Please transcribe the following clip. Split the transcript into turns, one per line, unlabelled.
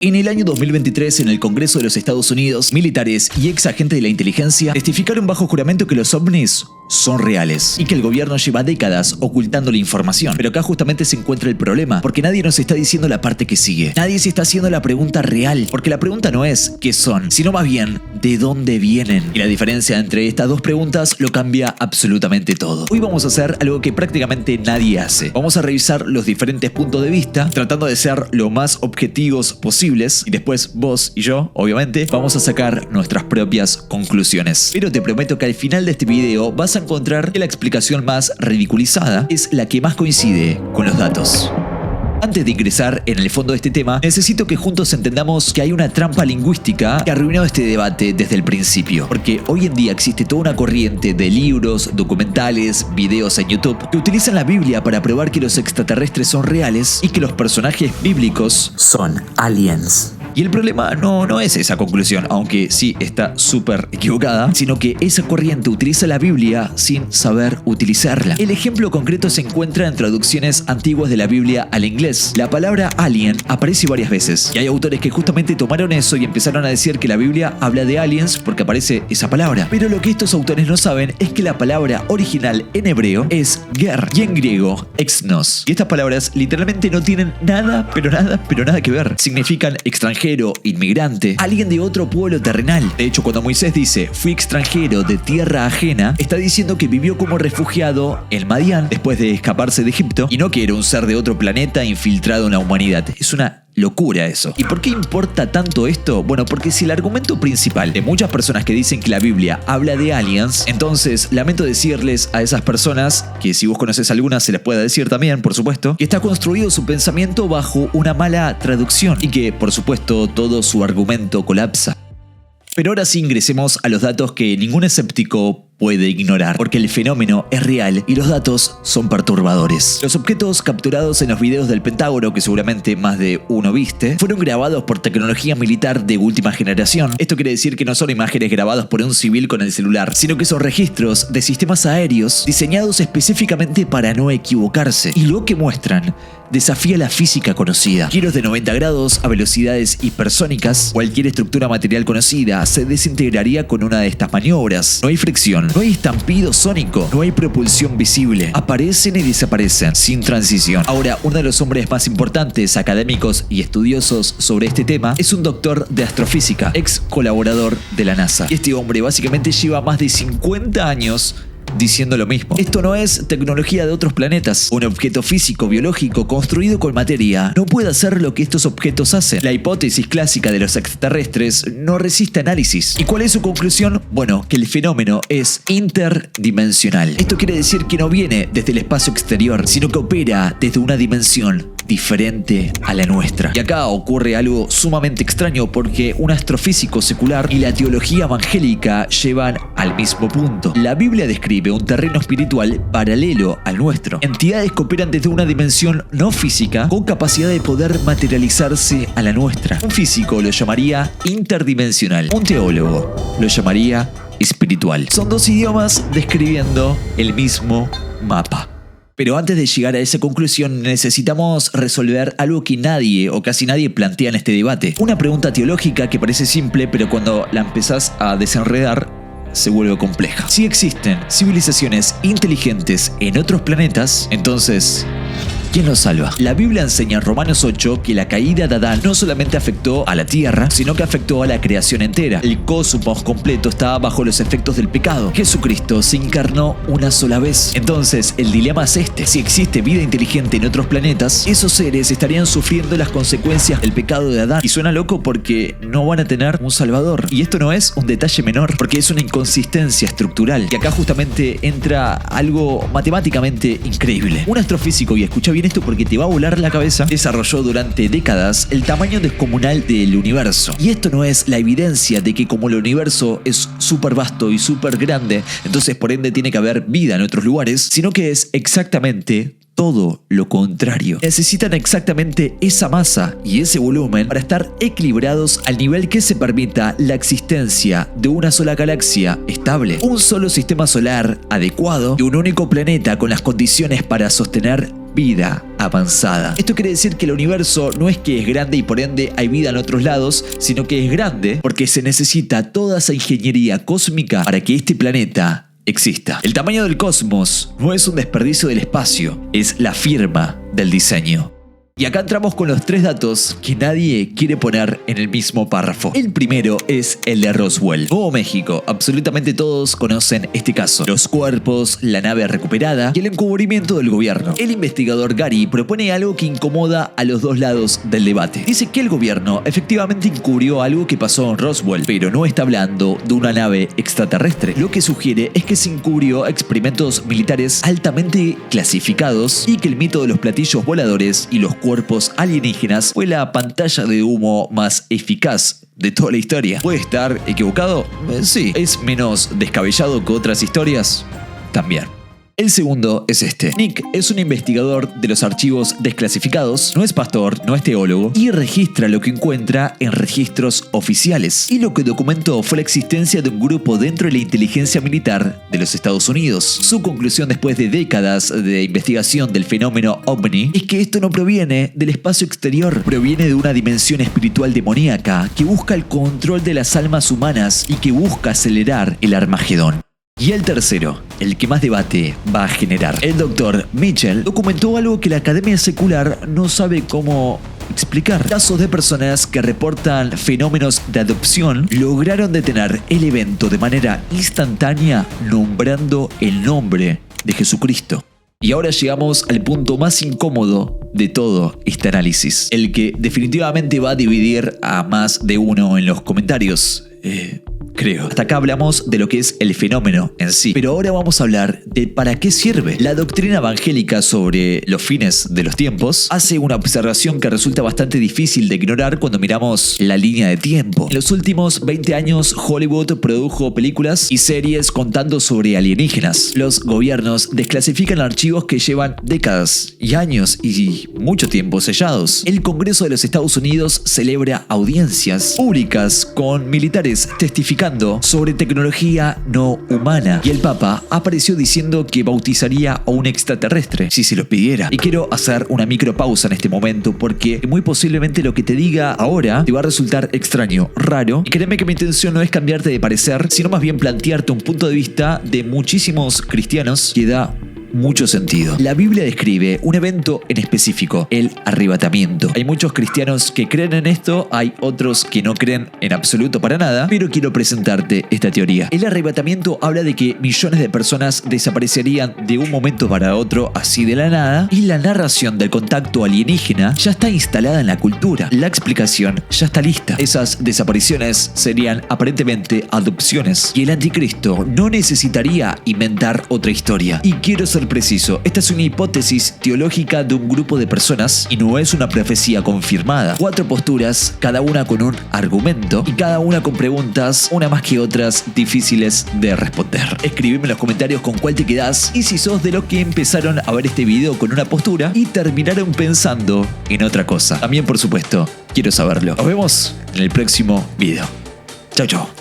En el año 2023, en el Congreso de los Estados Unidos, militares y ex agentes de la inteligencia testificaron bajo juramento que los ovnis son reales y que el gobierno lleva décadas ocultando la información. Pero acá justamente se encuentra el problema, porque nadie nos está diciendo la parte que sigue. Nadie se está haciendo la pregunta real, porque la pregunta no es ¿qué son?, sino más bien ¿de dónde vienen? Y la diferencia entre estas dos preguntas lo cambia absolutamente todo. Hoy vamos a hacer algo que prácticamente nadie hace. Vamos a revisar los diferentes puntos de vista, tratando de ser lo más objetivos posible. Y después vos y yo, obviamente, vamos a sacar nuestras propias conclusiones. Pero te prometo que al final de este video vas a encontrar que la explicación más ridiculizada es la que más coincide con los datos. Antes de ingresar en el fondo de este tema, necesito que juntos entendamos que hay una trampa lingüística que arruinó este debate desde el principio. Porque hoy en día existe toda una corriente de libros, documentales, videos en YouTube que utilizan la Biblia para probar que los extraterrestres son reales y que los personajes bíblicos son aliens. Y el problema no es esa conclusión, aunque sí está súper equivocada, sino que esa corriente utiliza la Biblia sin saber utilizarla. El ejemplo concreto se encuentra en traducciones antiguas de la Biblia al inglés. La palabra alien aparece varias veces, y hay autores que justamente tomaron eso y empezaron a decir que la Biblia habla de aliens porque aparece esa palabra. Pero lo que estos autores no saben es que la palabra original en hebreo es ger, y en griego exnos. Y estas palabras literalmente no tienen nada que ver. Significan extranjero, inmigrante, alguien de otro pueblo terrenal. De hecho, cuando Moisés dice fui extranjero de tierra ajena, está diciendo que vivió como refugiado en Madián después de escaparse de Egipto, y no que era un ser de otro planeta infiltrado en la humanidad. Es una locura eso. ¿Y por qué importa tanto esto? Bueno, porque si el argumento principal de muchas personas que dicen que la Biblia habla de aliens, entonces lamento decirles a esas personas, que si vos conoces algunas se les pueda decir también, por supuesto, que está construido su pensamiento bajo una mala traducción y que, por supuesto, todo su argumento colapsa. Pero ahora sí ingresemos a los datos que ningún escéptico puede ignorar, porque el fenómeno es real y los datos son perturbadores. Los objetos capturados en los videos del Pentágono, que seguramente más de uno viste, fueron grabados por tecnología militar de última generación. Esto quiere decir que no son imágenes grabadas por un civil con el celular, sino que son registros de sistemas aéreos diseñados específicamente para no equivocarse. Y lo que muestran desafía la física conocida. Giros de 90 grados a velocidades hipersónicas. Cualquier estructura material conocida se desintegraría con una de estas maniobras. No hay fricción, no hay estampido sónico, no hay propulsión visible. Aparecen y desaparecen sin transición. Ahora, uno de los hombres más importantes, académicos y estudiosos sobre este tema, es un doctor de astrofísica, ex colaborador de la NASA. Y este hombre básicamente lleva más de 50 años diciendo lo mismo. Esto no es tecnología de otros planetas. Un objeto físico, biológico, construido con materia, no puede hacer lo que estos objetos hacen. La hipótesis clásica de los extraterrestres no resiste análisis. ¿Y cuál es su conclusión? Bueno, que el fenómeno es interdimensional. Esto quiere decir que no viene desde el espacio exterior, sino que opera desde una dimensión diferente a la nuestra. Y acá ocurre algo sumamente extraño, porque un astrofísico secular y la teología evangélica llevan al mismo punto. La Biblia describe un terreno espiritual paralelo al nuestro. Entidades que operan desde una dimensión no física con capacidad de poder materializarse a la nuestra. Un físico lo llamaría interdimensional. Un teólogo lo llamaría espiritual. Son dos idiomas describiendo el mismo mapa. Pero antes de llegar a esa conclusión necesitamos resolver algo que nadie o casi nadie plantea en este debate. Una pregunta teológica que parece simple, pero cuando la empezás a desenredar se vuelve compleja. Si existen civilizaciones inteligentes en otros planetas, entonces ¿quién los salva? La Biblia enseña en Romanos 8 que la caída de Adán no solamente afectó a la tierra, sino que afectó a la creación entera. El cosmos completo estaba bajo los efectos del pecado. Jesucristo se encarnó una sola vez. Entonces, el dilema es este. Si existe vida inteligente en otros planetas, esos seres estarían sufriendo las consecuencias del pecado de Adán. Y suena loco porque no van a tener un salvador. Y esto no es un detalle menor, porque es una inconsistencia estructural. Y acá justamente entra algo matemáticamente increíble. Un astrofísico, y escucha bien esto porque te va a volar la cabeza, desarrolló durante décadas el tamaño descomunal del universo. Y esto no es la evidencia de que como el universo es súper vasto y súper grande, entonces por ende tiene que haber vida en otros lugares, sino que es exactamente todo lo contrario. Necesitan exactamente esa masa y ese volumen para estar equilibrados al nivel que se permita la existencia de una sola galaxia estable, un solo sistema solar adecuado y un único planeta con las condiciones para sostener vida avanzada. Esto quiere decir que el universo no es que es grande y por ende hay vida en otros lados, sino que es grande porque se necesita toda esa ingeniería cósmica para que este planeta exista. El tamaño del cosmos no es un desperdicio del espacio, es la firma del diseño. Y acá entramos con los 3 datos que nadie quiere poner en el mismo párrafo. El primero es el de Roswell, Nuevo México. Absolutamente todos conocen este caso. Los cuerpos, la nave recuperada y el encubrimiento del gobierno. El investigador Gary propone algo que incomoda a los dos lados del debate. Dice que el gobierno efectivamente encubrió algo que pasó en Roswell, pero no está hablando de una nave extraterrestre. Lo que sugiere es que se encubrió experimentos militares altamente clasificados y que el mito de los platillos voladores y los cuerpos alienígenas fue la pantalla de humo más eficaz de toda la historia. ¿Puede estar equivocado? Sí. ¿Es menos descabellado que otras historias? También. El segundo es este. Nick es un investigador de los archivos desclasificados, no es pastor, no es teólogo, y registra lo que encuentra en registros oficiales. Y lo que documentó fue la existencia de un grupo dentro de la inteligencia militar de los Estados Unidos. Su conclusión después de décadas de investigación del fenómeno OVNI es que esto no proviene del espacio exterior, proviene de una dimensión espiritual demoníaca que busca el control de las almas humanas y que busca acelerar el Armagedón. Y el tercero, el que más debate va a generar. El Dr. Mitchell documentó algo que la academia secular no sabe cómo explicar. Casos de personas que reportan fenómenos de adopción lograron detener el evento de manera instantánea nombrando el nombre de Jesucristo. Y ahora llegamos al punto más incómodo de todo este análisis, el que definitivamente va a dividir a más de uno en los comentarios. Creo. Hasta acá hablamos de lo que es el fenómeno en sí. Pero ahora vamos a hablar de para qué sirve. La doctrina evangélica sobre los fines de los tiempos hace una observación que resulta bastante difícil de ignorar cuando miramos la línea de tiempo. En los últimos 20 años, Hollywood produjo películas y series contando sobre alienígenas. Los gobiernos desclasifican archivos que llevan décadas y años y mucho tiempo sellados. El Congreso de los Estados Unidos celebra audiencias públicas con militares testificando sobre tecnología no humana. Y el Papa apareció diciendo que bautizaría a un extraterrestre si se lo pidiera. Y quiero hacer una micropausa en este momento porque muy posiblemente lo que te diga ahora te va a resultar extraño, raro. Y créeme que mi intención no es cambiarte de parecer, sino más bien plantearte un punto de vista de muchísimos cristianos que da mucho sentido. La Biblia describe un evento en específico, el arrebatamiento. Hay muchos cristianos que creen en esto, hay otros que no creen en absoluto para nada, pero quiero presentarte esta teoría. El arrebatamiento habla de que millones de personas desaparecerían de un momento para otro, así de la nada, y la narración del contacto alienígena ya está instalada en la cultura. La explicación ya está lista. Esas desapariciones serían aparentemente adopciones, y el anticristo no necesitaría inventar otra historia. Y quiero ser preciso, esta es una hipótesis teológica de un grupo de personas y no es una profecía confirmada. 4 posturas, cada una con un argumento y cada una con preguntas, una más que otras difíciles de responder. Escribime en los comentarios con cuál te quedás y si sos de los que empezaron a ver este video con una postura y terminaron pensando en otra cosa. También, por supuesto, quiero saberlo. Nos vemos en el próximo video. Chau, chau.